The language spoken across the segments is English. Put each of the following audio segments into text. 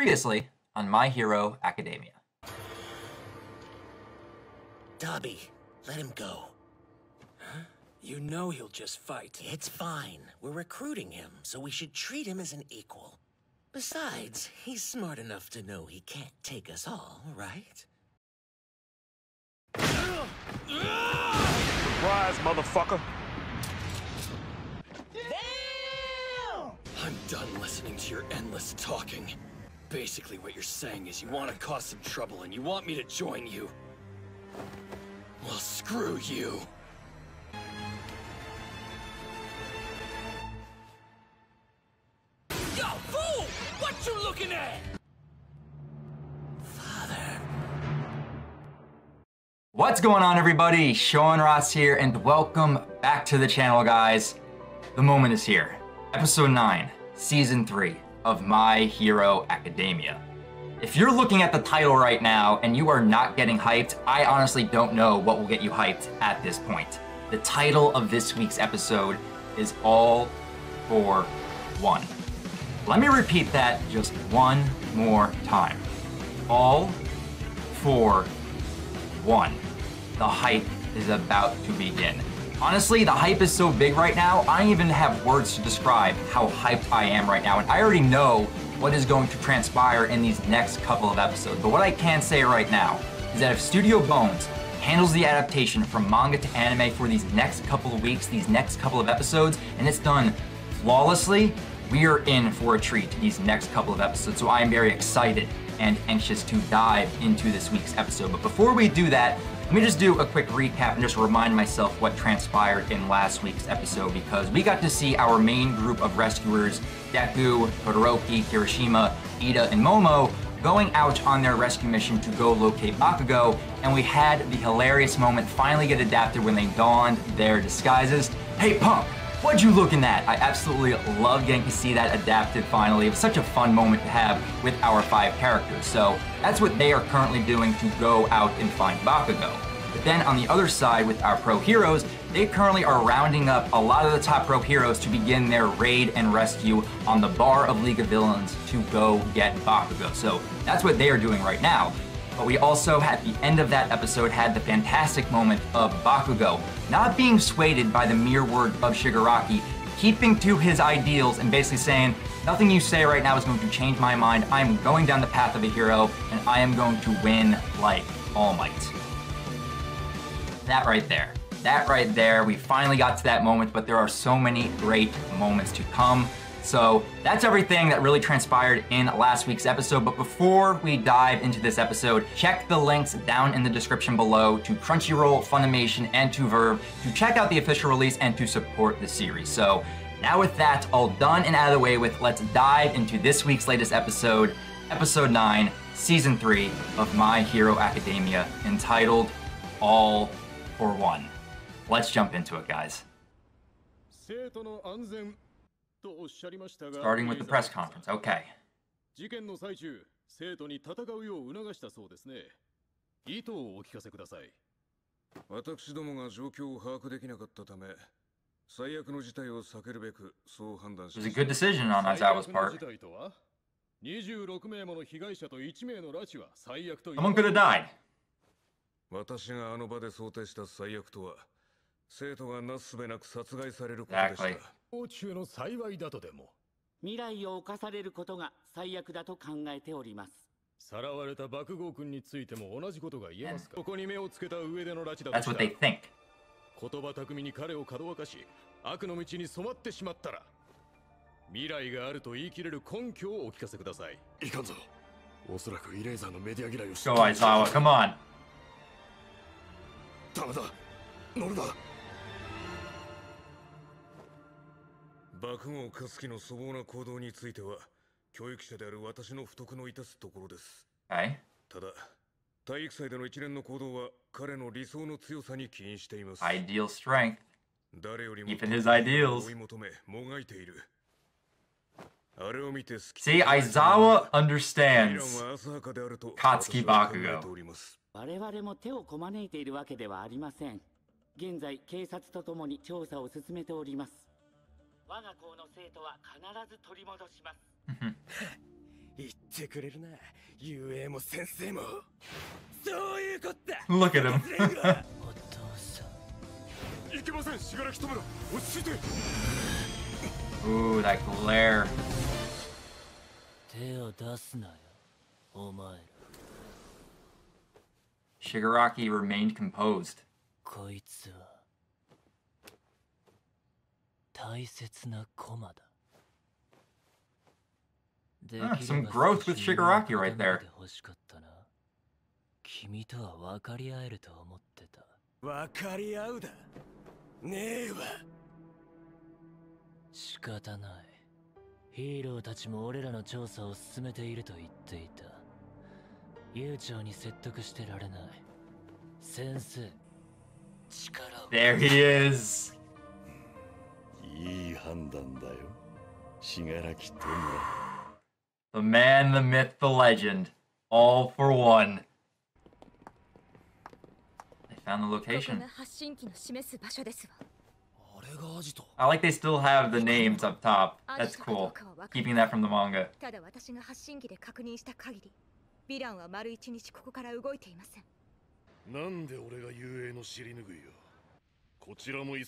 Previously on My Hero Academia. Dobby, let him go. Huh? You know he'll just fight. It's fine. We're recruiting him, so we should treat him as an equal. Besides, he's smart enough to know he can't take us all, right? Surprise, motherfucker! Damn! I'm done listening to your endless talking. Basically what you're saying is you want to cause some trouble and you want me to join you. Well, screw you. Yo, fool! What you looking at? Father. What's going on, everybody? Sean Ross here, and welcome back to the channel, guys. The moment is here. Episode 9, Season 3 of My Hero Academia. If you're looking at the title right now and you are not getting hyped, I honestly don't know what will get you hyped at this point. The title of this week's episode is All for One. Let me repeat that just one more time. All for one. The hype is about to begin. Honestly, the hype is so big right now, I don't even have words to describe how hyped I am right now, and I already know what is going to transpire in these next couple of episodes. But what I can say right now is that if Studio Bones handles the adaptation from manga to anime for these next couple of weeks, these next couple of episodes, and it's done flawlessly, we are in for a treat these next couple of episodes. So I am very excited and anxious to dive into this week's episode. But before we do that, let me just do a quick recap and just remind myself what transpired in last week's episode, because we got to see our main group of rescuers, Deku, Todoroki, Kirishima, Ida, and Momo, going out on their rescue mission to go locate Bakugo, and we had the hilarious moment finally get adapted when they donned their disguises. Hey punk, what you looking at? I absolutely love getting to see that adapted finally. It was such a fun moment to have with our 5 characters. So that's what they are currently doing to go out and find Bakugo. But then on the other side with our pro heroes, they currently are rounding up a lot of the top pro heroes to begin their raid and rescue on the bar of League of Villains to go get Bakugo. So that's what they are doing right now. But we also, at the end of that episode, had the fantastic moment of Bakugo not being swayed by the mere word of Shigaraki, keeping to his ideals and basically saying, nothing you say right now is going to change my mind. I'm going down the path of a hero, and I am going to win like All Might. That right there, we finally got to that moment, but there are so many great moments to come. So that's everything that really transpired in last week's episode. But before we dive into this episode, check the links down in the description below to Crunchyroll, Funimation, and to Verve to check out the official release and to support the series. So now with that all done and out of the way with, let's dive into this week's latest episode, Episode 9, Season 3 of My Hero Academia, entitled All for One. Let's jump into it, guys. Starting with the press conference, okay. 事件の最中、生徒に戦うよう促したそうですね。意図をお聞かせください。私どもが状況を把握できなかったため、最悪の事態を避けるべくそう判断しました。It was a good decision on Aizawa's part. 26名もの被害者と1名の拉致は最悪と。 Someone could have died. 私があの場で想定した最悪とは、生徒がなすすべなく殺害されることでした。 Exactly. 中の幸いだとでも。未来を侵されることが最悪だと考えております。さらわれた爆豪君についても同じことが言えますか。ここに目をつけた上での拉致だとした。 That's what they think. 言葉巧みに彼をかどわかし、悪の道に染まってしまったら、未来があると言い切れる根拠をお聞かせください。いかんぞ。おそらくイレーザーのメディア嫌いをして。 Go Aizawa, come on. ダメだ。乗るな。爆豪勝樹の粗暴な行動については、教育者である私の不徳の致すところです。Okay. ただ、体育祭での一連の行動は彼の理想の強さに起因しています。Ideal strength. 誰よりも Keeping his ideals. 追い求め、もがいている。あれを見て好き。See, Aizawa understands Katsuki Bakugo. 我々も手をこまねいているわけではありません。現在、警察とともに調査を進めております。我が校の生徒は必ず取り戻します。Look at him. Ooh, that glare. Shigaraki remained composed. Some growth with Shigaraki right there. 君とは分かり合えると思ってた。分かり合うだ。ねえわ。仕方ない。ヒーローたちも俺らの調査を進めていると言っていた。悠長に説得してられない。先生、力を。There he is. いい判断だよ。信楽とも。The man, the myth, the legend. All for one. Found the location. I like they still have the names up top. That's cool. Keeping that from the manga.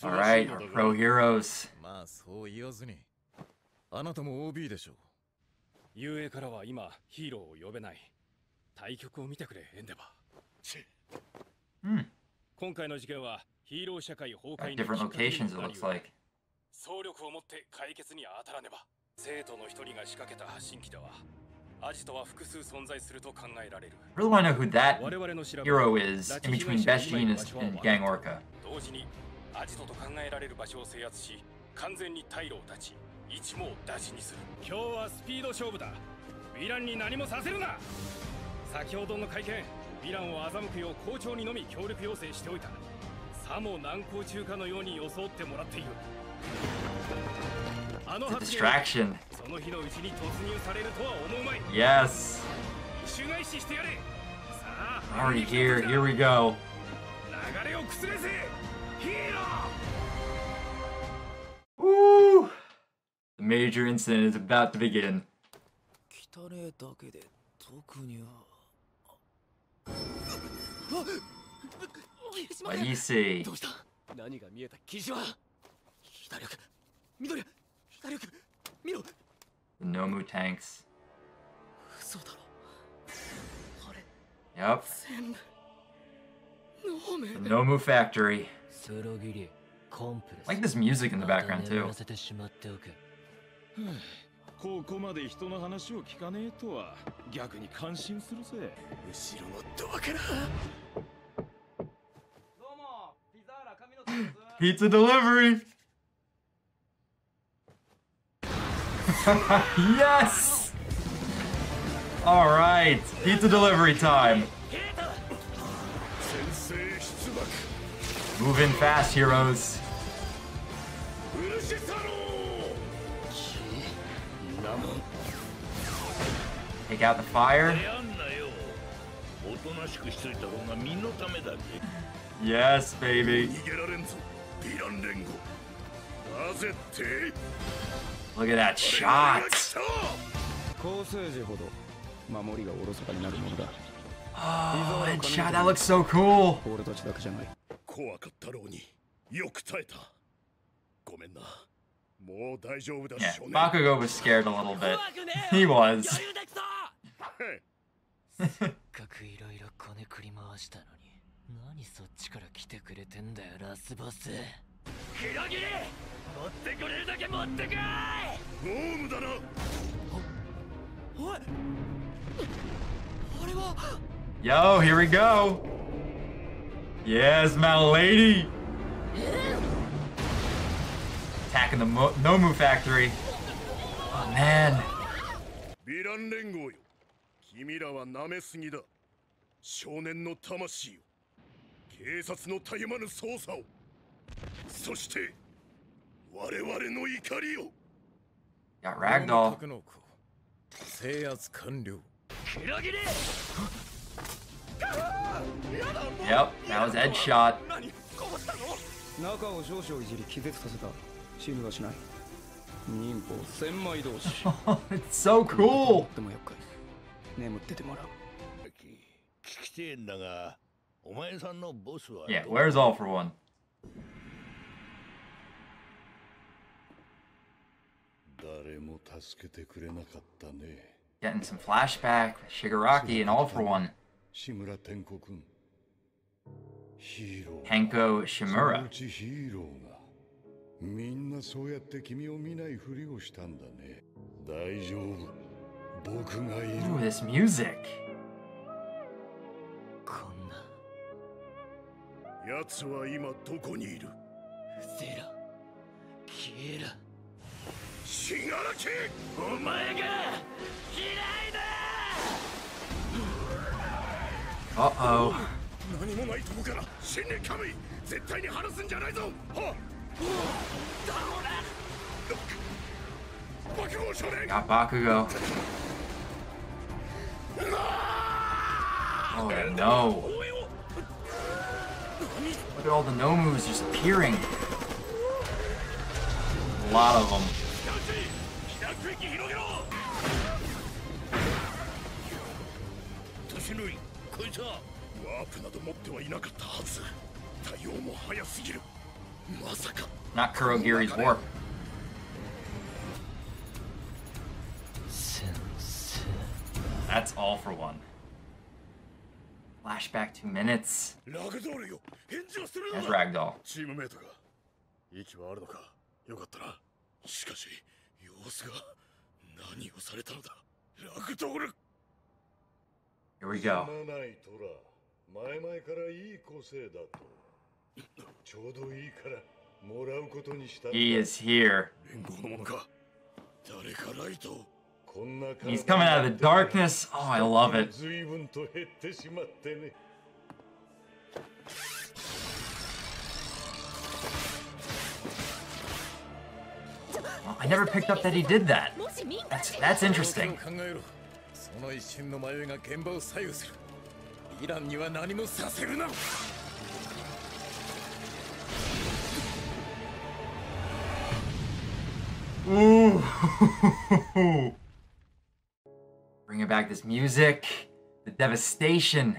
Alright, our pro heroes. あなたも OB でしょう。遊泳からは今ヒーローを呼べない。対局を見てくれ、エンデバー。今回の事件はヒーロー社会崩壊の different locations it looks like. 総力を持って解決に当たらねば。生徒の一人が仕掛けた発信機ではアジトは複数存在すると考えられる。I really want to know who that hero is in between Best Jeanist and Gang Orca. 同時にアジトと考えられる場所を制圧し、完全に退路を断ち、一網打尽にする。今日はスピード勝負だ。ヴィランに何もさせるな。先ほどの会見、ヴィランを欺くよう校長にのみ協力要請しておいた。さも難航中かのように装ってもらっている。あの発言、その日のうちに突入されるとは思うまい。Yes. 一種返ししてやれ。さあ、already here we go. 流れを崩れせ。ヒーロー。Woo! The major incident is about to begin. 汚ねえだけで特には。What do you see? どうした？何が見えた？霧島。左翼、緑、左翼、見ろ。The Nomu tanks. 嘘だろ。あれ。Yep. 全部。ノメ。The Nomu factory. スロギリ、コンプレス。I like this music in the background too. ここまで人の話を聞かねえとは逆に感心するぜ。後ろのドアから。Pizza delivery. Yes. All right, pizza delivery time. Move in fast, heroes. Take out the fire. Yes, baby. Look at that shot. Oh, that shot, that looks so cool. Yeah, Bakugo was scared a little bit. He was. せっかくいろいろこねくり回したのに、何そっちから来てくれてんだよ、ラスボス。黒切り、持ってくれるだけ持ってこい。ゴームだな。おい。あれは。Yo, here we go. Yes, my lady. Attacking the Nomu factory. Oh man. ヴィラン連合よ。君らは舐めすぎだ。少年の魂を、警察のたゆまぬ捜査を、そして我々の怒りを。Got ragdoll. 制圧完了。 Yep, that was headshot. 中を少々いじり気絶させた。死にはしない。It's so cool. Yeah, where's All for One? Getting some flashback with Shigaraki and All for One. Henko Shimura. Ooh, this music. 奴は今どこにいる？ゼラ、消える。死柄木！お前が嫌いだ。Uh-oh. 何もないとこから死ね神！絶対に離すんじゃないぞ！は！爆豪少年！ Got Bakugo. Oh no. Look at all the Nomus just appearing. A lot of them. 年類こいつはワープなど持ってはいなかったはず。対応も早すぎる。まさか。Not Kurogiri's warp. That's All for One. Flashback 2 minutes. ラグドールよ、返事をするな。 That's Ragdoll. チームメイトが息はあるのか。よかったな。しかし様子が何をされたのだ。ラグドール。 Here we go. ないトラ。前々からいい個性だと。ちょうどいいからもらうことにした。 He is here. 連合のものか。誰かライト。 He's coming out of the darkness. Oh, I love it. Oh, I never picked up that he did that. That's interesting. Ooh. Bringing back this music, the devastation.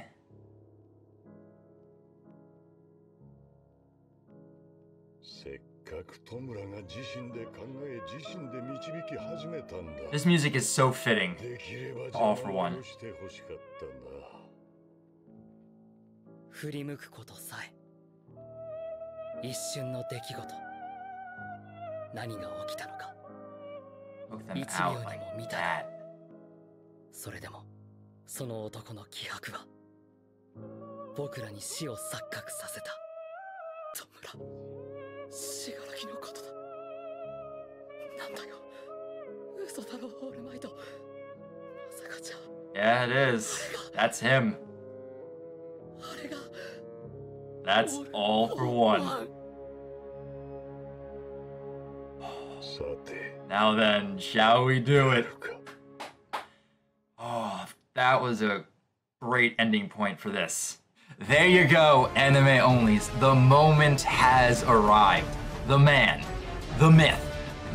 This music is so fitting. All for One. 振り向くことさえ一瞬の出来事何が起きたのか Look them out like that. それでもその男の気迫は僕らに死を錯覚させた。トムラ、死柄木のことだ。なんだよ、嘘だろオールマイト。まさかじゃ。Yeah, it is. That's him. あれが That's All for One. Now then, shall we do it? Oh, that was a great ending point for this. There you go, anime onlys. The moment has arrived. The man, the myth,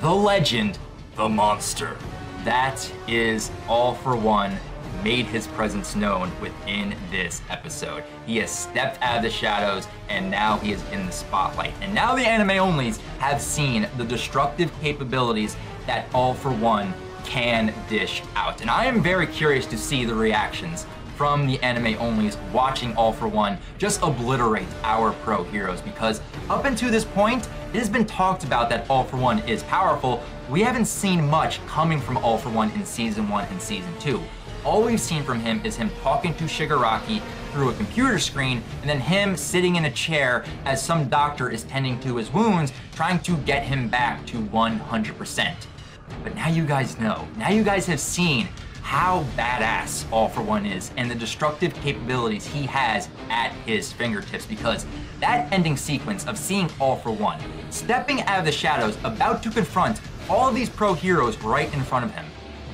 the legend, the monster. That is All for One made his presence known within this episode. He has stepped out of the shadows and now he is in the spotlight. And now the anime onlys have seen the destructive capabilities that All for One can dish out. And I am very curious to see the reactions from the anime onlys watching All for One just obliterate our pro heroes, because up until this point, it has been talked about that All for One is powerful. We haven't seen much coming from All for One in Season 1 and Season 2. All we've seen from him is him talking to Shigaraki through a computer screen, and then him sitting in a chair as some doctor is tending to his wounds, trying to get him back to 100%. But now you guys know. Now you guys have seen how badass All for One is and the destructive capabilities he has at his fingertips, because that ending sequence of seeing All for One stepping out of the shadows, about to confront all of these pro heroes right in front of him.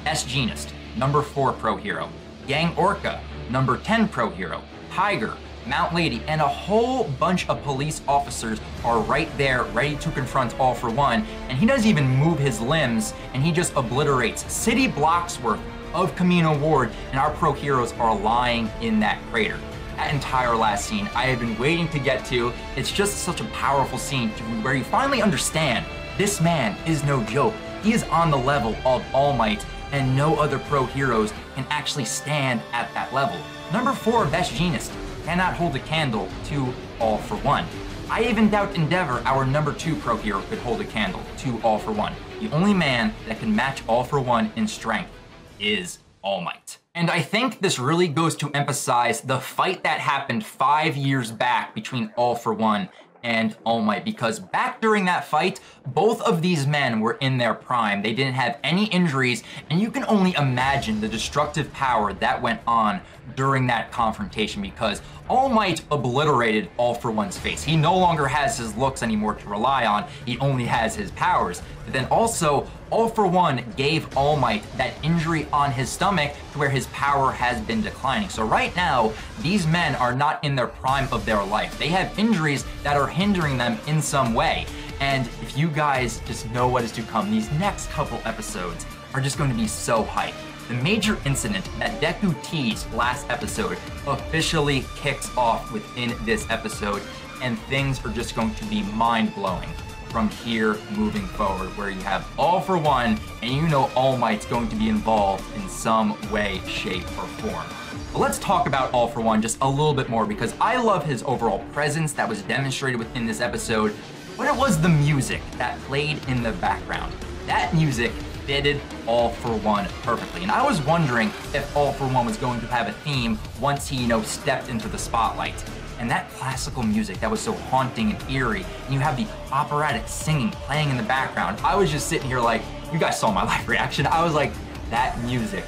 S-Genist, number 4 pro hero. Yang Orca, number 10 pro hero. Tiger, Mount Lady, and a whole bunch of police officers are right there ready to confront All For One, and he doesn't even move his limbs, and he just obliterates city blocks worth of Camino Ward, and our pro heroes are lying in that crater. That entire last scene I have been waiting to get to. It's just such a powerful scene where you finally understand this man is no joke. He is on the level of All Might, and no other pro heroes can actually stand at that level. Number 4, Best Jeanist, cannot hold a candle to All For One. I even doubt Endeavor, our number 2 pro hero, could hold a candle to All For One. The only man that can match All For One in strength is All Might. And I think this really goes to emphasize the fight that happened 5 years back between All For One and All Might, because back during that fight, both of these men were in their prime. They didn't have any injuries, and you can only imagine the destructive power that went on during that confrontation, because All Might obliterated All For One's face. He no longer has his looks anymore to rely on, he only has his powers. But then also, All For One gave All Might that injury on his stomach to where his power has been declining. So right now, these men are not in their prime of their life. They have injuries that are hindering them in some way. And if you guys just know what is to come, these next couple episodes are just going to be so hype. The major incident that Deku teased last episode officially kicks off within this episode, and things are just going to be mind-blowing from here moving forward, where you have All For One, and you know All Might's going to be involved in some way, shape, or form. But let's talk about All For One just a little bit more, because I love his overall presence that was demonstrated within this episode, but it was the music that played in the background. That music fitted All For One perfectly. And I was wondering if All For One was going to have a theme once he, stepped into the spotlight. And that classical music that was so haunting and eerie, and you have the operatic singing playing in the background. I was just sitting here like, you guys saw my live reaction. I was like, that music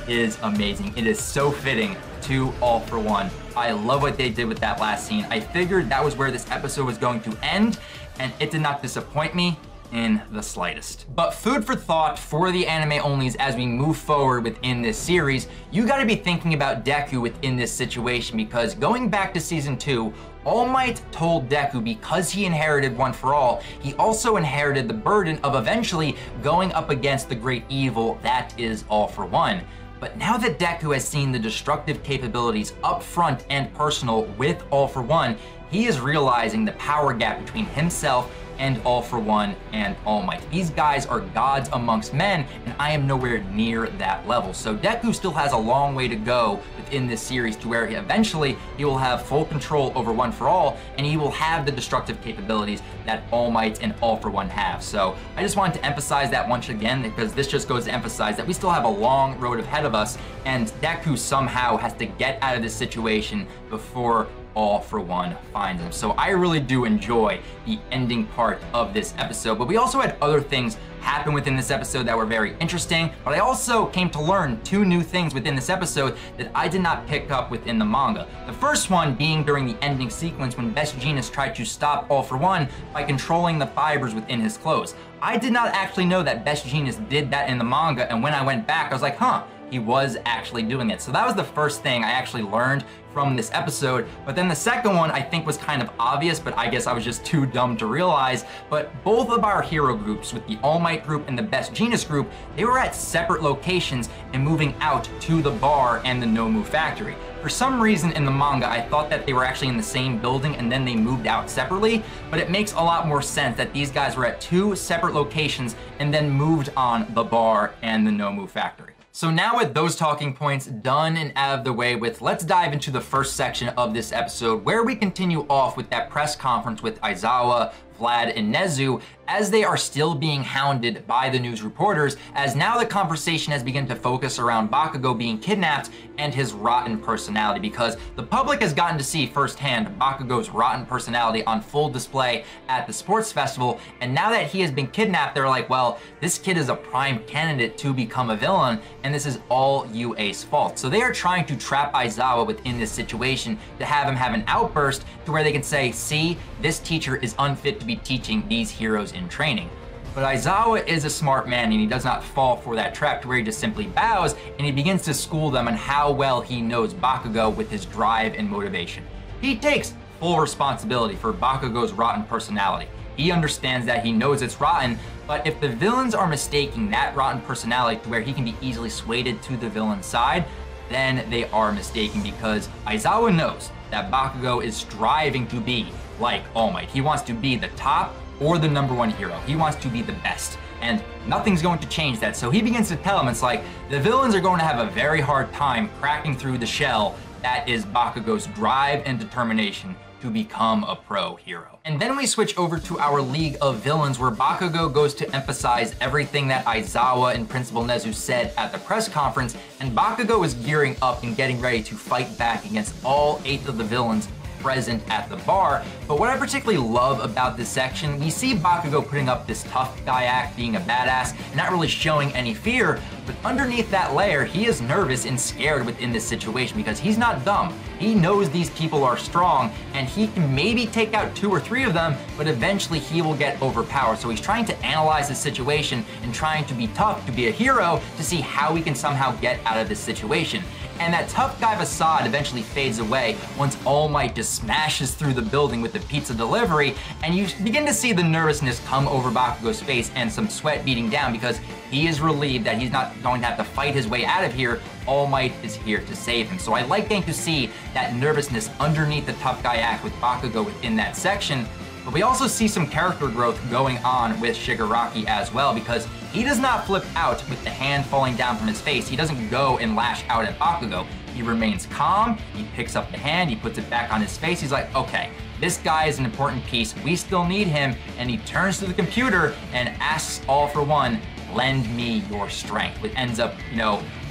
is amazing. It is so fitting to All For One. I love what they did with that last scene. I figured that was where this episode was going to end, and it did not disappoint me in the slightest. But food for thought for the anime onlys as we move forward within this series, you gotta be thinking about Deku within this situation, because going back to season 2, All Might told Deku because he inherited One For All, he also inherited the burden of eventually going up against the great evil that is All For One. But now that Deku has seen the destructive capabilities up front and personal with All For One, he is realizing the power gap between himself and All For One and All Might. These guys are gods amongst men, and I am nowhere near that level. So Deku still has a long way to go within this series to where eventually he will have full control over One For All, and he will have the destructive capabilities that All Might and All For One have. So I just wanted to emphasize that once again, because this just goes to emphasize that we still have a long road ahead of us, and Deku somehow has to get out of this situation before All For One finds him. So I really do enjoy the ending part of this episode, but we also had other things happen within this episode that were very interesting, but I also came to learn 2 new things within this episode that I did not pick up within the manga. The first one being during the ending sequence when Best Jeanist tried to stop All For One by controlling the fibers within his clothes. I did not actually know that Best Jeanist did that in the manga, and when I went back I was like, huh, he was actually doing it. So that was the first thing I actually learned from this episode. But then the second one I think was kind of obvious, but I guess I was just too dumb to realize. But both of our hero groups, with the All Might group and the Best Jeanist group, they were at separate locations and moving out to the bar and the Nomu factory. For some reason in the manga, I thought that they were actually in the same building and then they moved out separately, but it makes a lot more sense that these guys were at 2 separate locations and then moved on the bar and the Nomu factory. So now with those talking points done and out of the way with, let's dive into the first section of this episode, where we continue off with that press conference with Aizawa, Vlad, and Nezu, as they are still being hounded by the news reporters, as now the conversation has begun to focus around Bakugo being kidnapped and his rotten personality, because the public has gotten to see firsthand Bakugo's rotten personality on full display at the sports festival, and now that he has been kidnapped, they're like, well, this kid is a prime candidate to become a villain, and this is all UA's fault. So they are trying to trap Aizawa within this situation to have him have an outburst to where they can say, see, this teacher is unfit to be teaching these heroes in training. But Aizawa is a smart man, and he does not fall for that trap to where he just simply bows and he begins to school them on how well he knows Bakugo with his drive and motivation. He takes full responsibility for Bakugo's rotten personality. He understands that, he knows it's rotten, but if the villains are mistaking that rotten personality to where he can be easily swayed to the villain's side, then they are mistaken, because Aizawa knows that Bakugo is striving to be like All Might. He wants to be the top or the #1 hero. He wants to be the best, and nothing's going to change that. So he begins to tell him, it's like, the villains are going to have a very hard time cracking through the shell that is Bakugo's drive and determination to become a pro hero. And then we switch over to our League of Villains, where Bakugo goes to emphasize everything that Aizawa and Principal Nezu said at the press conference, and Bakugo is gearing up and getting ready to fight back against all 8 of the villains present at the bar. But what I particularly love about this section, we see Bakugo putting up this tough guy act, being a badass, and not really showing any fear, but underneath that layer, he is nervous and scared within this situation, because he's not dumb. He knows these people are strong, and he can maybe take out 2 or 3 of them, but eventually he will get overpowered. So he's trying to analyze the situation and trying to be tough, to be a hero, to see how he can somehow get out of this situation. And that tough guy facade eventually fades away once All Might just smashes through the building with the pizza delivery, and you begin to see the nervousness come over Bakugo's face and some sweat beating down, because he is relieved that he's not going to have to fight his way out of here. All Might is here to save him. So I like getting to see that nervousness underneath the tough guy act with Bakugo within that section. But we also see some character growth going on with Shigaraki as well, because he does not flip out with the hand falling down from his face. He doesn't go and lash out at Bakugo. He remains calm, he picks up the hand, he puts it back on his face. He's like, okay, this guy is an important piece, we still need him. And he turns to the computer and asks All For One, lend me your strength, which ends up,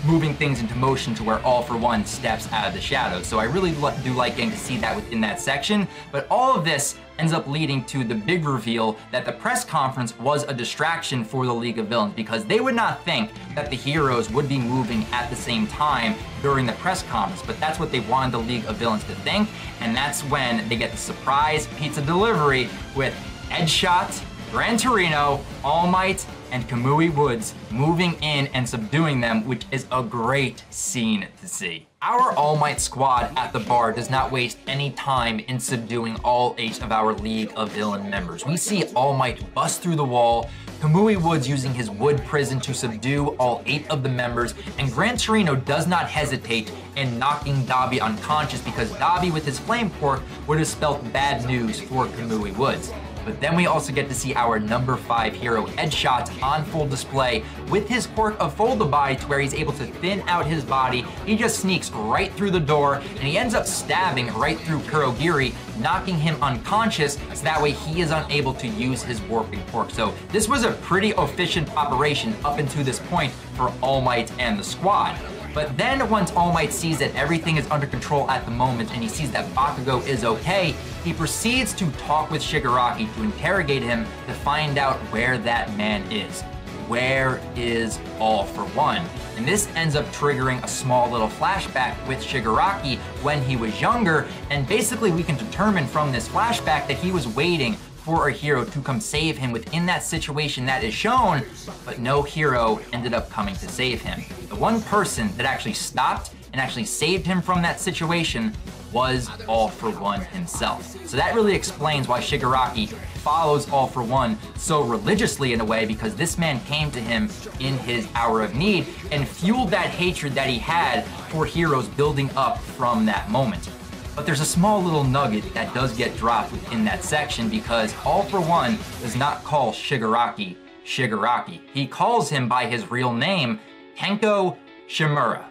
moving things into motion to where All For One steps out of the shadows. So I really do like getting to see that within that section. But all of this ends up leading to the big reveal that the press conference was a distraction for the League of Villains, because they would not think that the heroes would be moving at the same time during the press conference, but that's what they wanted the League of Villains to think. And that's when they get the surprise pizza delivery with Deadshot, Gran Torino, All Might, and Kamui Woods moving in and subduing them, which is a great scene to see. Our All Might squad at the bar does not waste any time in subduing all 8 of our League of Villain members. We see All Might bust through the wall, Kamui Woods using his wood prison to subdue all 8 of the members, and Gran Torino does not hesitate in knocking Dabi unconscious, because Dabi with his flame quirk would have spelled bad news for Kamui Woods. But then we also get to see our #5 hero, Deadshot, on full display with his quirk of Foldabai, to where he's able to thin out his body. He just sneaks right through the door, and he ends up stabbing right through Kurogiri, knocking him unconscious, so that way he is unable to use his warping quirk. So this was a pretty efficient operation up until this point for All Might and the squad. But then once All Might sees that everything is under control at the moment, and he sees that Bakugo is okay, he proceeds to talk with Shigaraki to interrogate him to find out where that man is. Where is All For One? And this ends up triggering a small little flashback with Shigaraki when he was younger, and basically we can determine from this flashback that he was waiting for a hero to come save him within that situation that is shown, but no hero ended up coming to save him. The one person that actually stopped and actually saved him from that situation was All For One himself. So that really explains why Shigaraki follows All For One so religiously in a way, because this man came to him in his hour of need and fueled that hatred that he had for heroes building up from that moment. But there's a small little nugget that does get dropped within that section, because All For One does not call Shigaraki Shigaraki. He calls him by his real name, Tenko Shimura.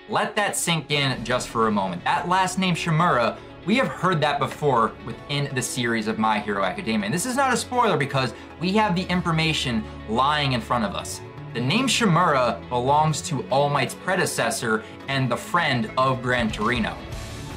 Let that sink in just for a moment. That last name Shimura, we have heard that before within the series of My Hero Academia. And this is not a spoiler, because we have the information lying in front of us. The name Shimura belongs to All Might's predecessor and the friend of Gran Torino.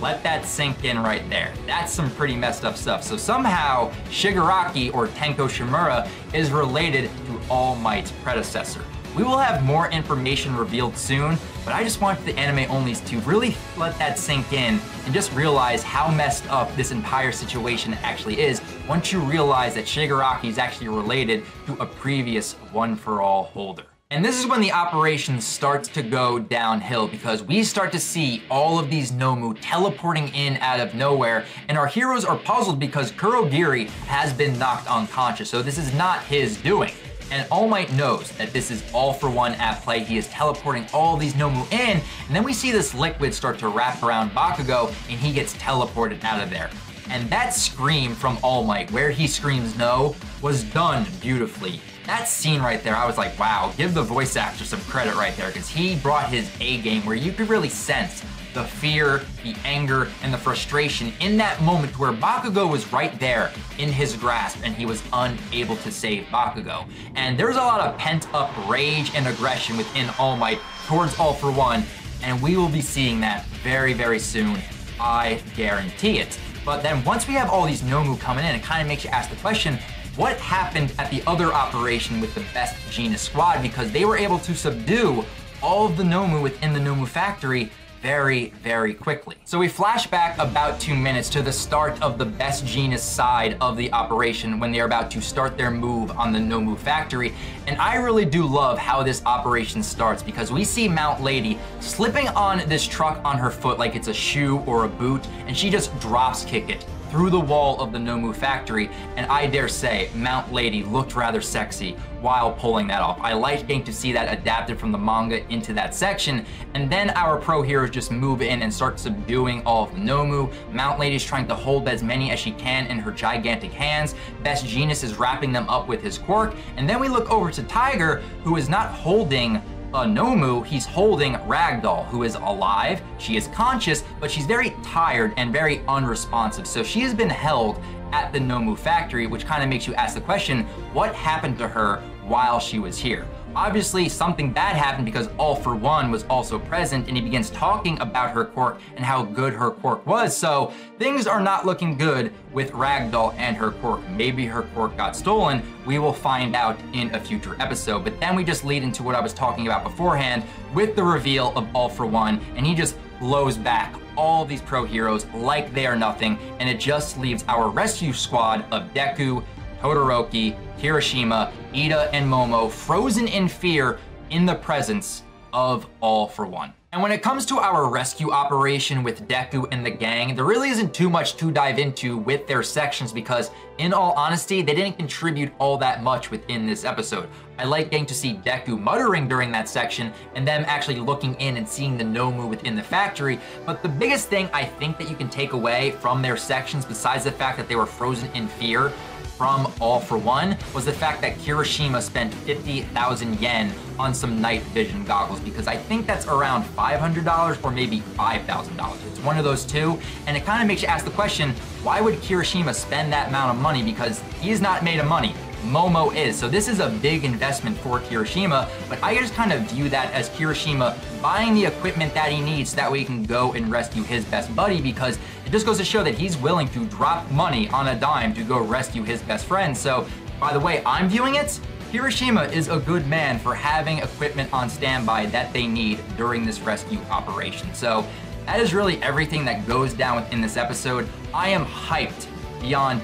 Let that sink in right there. That's some pretty messed up stuff. So somehow Shigaraki, or Tenko Shimura, is related to All Might's predecessor. We will have more information revealed soon, but I just want the anime onlys to really let that sink in and just realize how messed up this entire situation actually is once you realize that Shigaraki is actually related to a previous One For All holder. And this is when the operation starts to go downhill because we start to see all of these Nomu teleporting in out of nowhere, and our heroes are puzzled because Kurogiri has been knocked unconscious, so this is not his doing. And All Might knows that this is All For One at play. He is teleporting all these Nomu in, and then we see this liquid start to wrap around Bakugo, and he gets teleported out of there. And that scream from All Might, where he screams no, was done beautifully. That scene right there, I was like, wow, give the voice actor some credit right there, because he brought his A game where you could really sense the fear, the anger, and the frustration in that moment where Bakugo was right there in his grasp and he was unable to save Bakugo. And there's a lot of pent-up rage and aggression within All Might towards All For One, and we will be seeing that very, very soon. I guarantee it. But then once we have all these Nomu coming in, it kind of makes you ask the question, what happened at the other operation with the Best Jeanist squad? Because they were able to subdue all of the Nomu within the Nomu factory very, very quickly. So we flash back about 2 minutes to the start of the Best Jeanist side of the operation when they're about to start their move on the Nomu factory. And I really do love how this operation starts because we see Mount Lady slipping on this truck on her foot like it's a shoe or a boot, and she just drops kick it through the wall of the Nomu factory, and I dare say Mount Lady looked rather sexy while pulling that off. I like getting to see that adapted from the manga into that section, and then our pro heroes just move in and start subduing all of the Nomu. Mount Lady's trying to hold as many as she can in her gigantic hands. Best Jeanist is wrapping them up with his quirk, and then we look over to Tiger, who is not holding a Nomu, he's holding Ragdoll, who is alive, she is conscious, but she's very tired and very unresponsive. So she has been held at the Nomu factory, which kind of makes you ask the question, what happened to her while she was here? Obviously, something bad happened because All For One was also present, and he begins talking about her quirk and how good her quirk was. So things are not looking good with Ragdoll and her quirk. Maybe her quirk got stolen. We will find out in a future episode. But then we just lead into what I was talking about beforehand with the reveal of All For One, and he just blows back all these pro heroes like they are nothing, and it just leaves our rescue squad of Deku, Todoroki, Kirishima, Ida, and Momo frozen in fear in the presence of All For One. And when it comes to our rescue operation with Deku and the gang, there really isn't too much to dive into with their sections because, in all honesty, they didn't contribute all that much within this episode. I like getting to see Deku muttering during that section and them actually looking in and seeing the Nomu within the factory, but the biggest thing I think that you can take away from their sections, besides the fact that they were frozen in fear from All For One, was the fact that Kirishima spent 50,000 yen on some night vision goggles, because I think that's around $500 or maybe $5,000. It's one of those two, and it kind of makes you ask the question, why would Kirishima spend that amount of money? Because he's not made of money. Momo is. So this is a big investment for Kirishima, but I just kind of view that as Kirishima buying the equipment that he needs so that way he can go and rescue his best buddy, because it just goes to show that he's willing to drop money on a dime to go rescue his best friend. So by the way I'm viewing it, Kirishima is a good man for having equipment on standby that they need during this rescue operation. So that is really everything that goes down within this episode. I am hyped beyond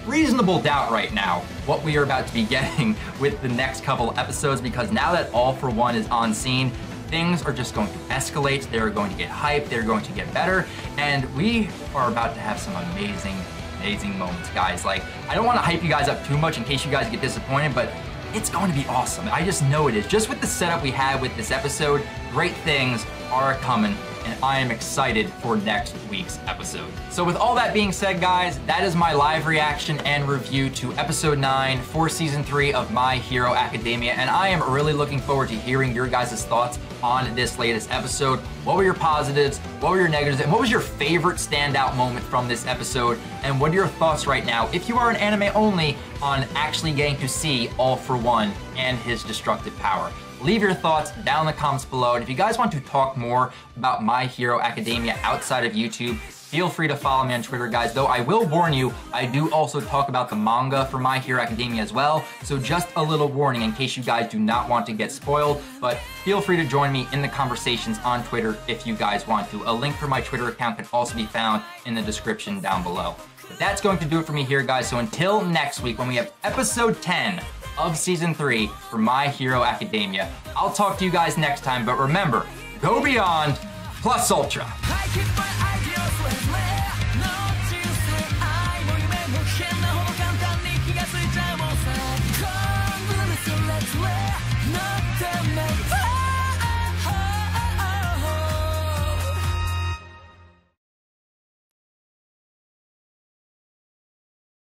reasonable doubt right now what we are about to be getting with the next couple episodes, because now that All For One is on scene, things are just going to escalate, they're going to get hyped, they're going to get better, and we are about to have some amazing moments, guys. Like, I don't want to hype you guys up too much in case you guys get disappointed, but it's going to be awesome. I just know it is. Just with the setup we had with this episode, great things are coming, and I am excited for next week's episode. So with all that being said, guys, that is my live reaction and review to episode 9 for season 3 of My Hero Academia, and I am really looking forward to hearing your guys' thoughts on this latest episode. What were your positives? What were your negatives? And what was your favorite standout moment from this episode? And what are your thoughts right now, if you are an anime only, on actually getting to see All For One and his destructive power? Leave your thoughts down in the comments below. And if you guys want to talk more about My Hero Academia outside of YouTube, feel free to follow me on Twitter, guys. Though I will warn you, I do also talk about the manga for My Hero Academia as well. So just a little warning in case you guys do not want to get spoiled. But feel free to join me in the conversations on Twitter if you guys want to. A link for my Twitter account can also be found in the description down below. But that's going to do it for me here, guys. So until next week, when we have episode 10 of Season 3 for My Hero Academia. I'll talk to you guys next time, but remember, go beyond plus ultra. Let's